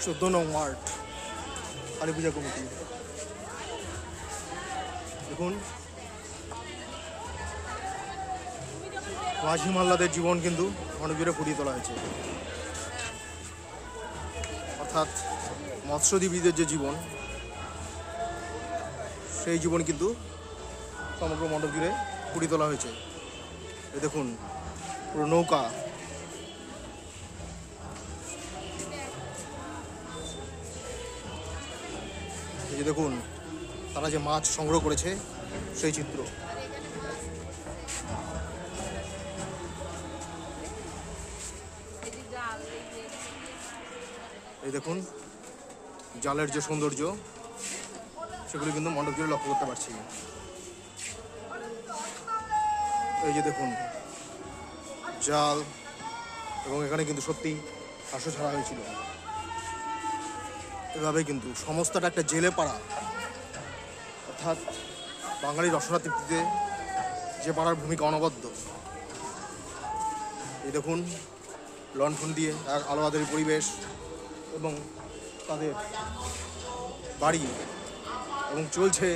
14 নং ওয়ার্ড কালী পূজা কমিটি। দেখুন মাঝি মাল্লাদের জীবন কিন্তু অনেক জোরে ফুটিয়ে তোলা হয়েছে, অর্থাৎ মৎস্যজীবীদের যে জীবন, সেই জীবন কিন্তু সমগ্র মণ্ডপ জুড়ে ফুটিয়ে তোলা হয়েছে। এই দেখুন পুরো নৌকা, এই যে দেখুন তারা যে মাছ সংগ্রহ করেছে সেই চিত্র। এই দেখুন জালের যে সৌন্দর্য, সেগুলি কিন্তু মণ্ডপ জুড়ে লক্ষ্য করতে পারছি। এই যে দেখুন জাল, এবং এখানে কিন্তু সত্যি হাঁসও ছাড়া হয়েছিল। এভাবেই কিন্তু সমস্তটা একটা জেলে পাড়া, অর্থাৎ বাঙালির রসনা তৃপ্তিতে যে পাড়ার ভূমিকা অনবদ্য। এই দেখুন লণ্ঠন দিয়ে এক আলো আঁধারি পরিবেশ, এবং তাদের বাড়ি, এবং চলছে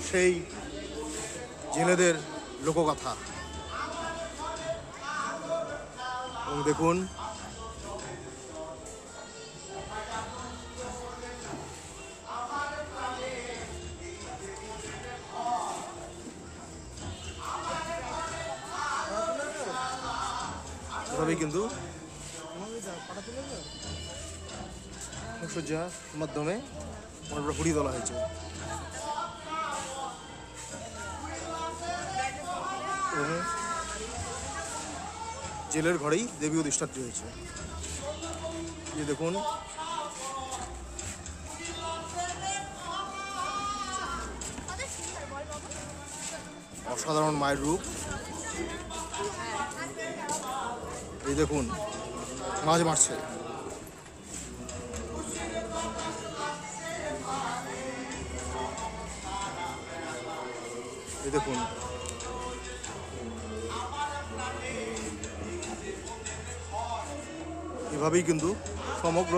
সেই জেলেদের লোকগাথা। এবং দেখুন এভাবেই কিন্তু সজ্জার মাধ্যমে মণ্ডপটা ফুটিয়ে তোলা হয়েছে। জেলের ঘরেই দেবী অধিষ্ঠাত্রী হয়েছে। এই দেখুন অসাধারণ মায়ের রূপ। এই দেখুন মাছ মারছে। এই দেখুন এভাবেই কিন্তু সমগ্র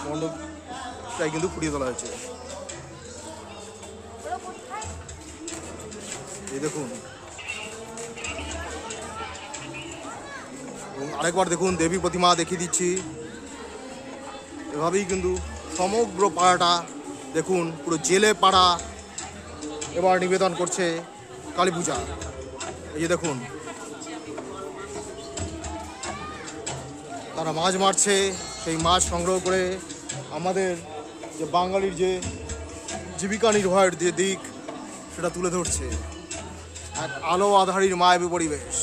মণ্ডপটাই কিন্তু ফুটিয়ে তোলা হয়েছে। এই দেখুন, এবং আরেকবার দেখুন দেবী প্রতিমা দেখিয়ে দিচ্ছি। এভাবেই কিন্তু সমগ্র পাড়াটা দেখুন পুরো জেলে পাড়া এবার নিবেদন করছে কালী পূজা। এই যে দেখুন তারা মাছ মারছে, সেই মাছ সংগ্রহ করে আমাদের যে বাঙালির যে জীবিকা নির্বাহের যে দিক, সেটা তুলে ধরছে। এক আলো আঁধারির মায়াবী পরিবেশ।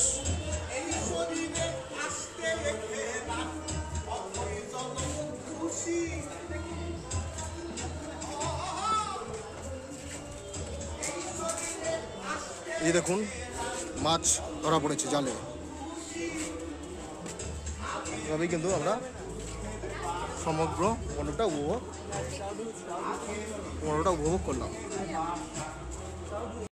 এই দেখুন মাছ ধরা পড়েছে জালে। এভাবেই কিন্তু আমরা সমগ্র মণ্ডপটা উপভোগ করলাম।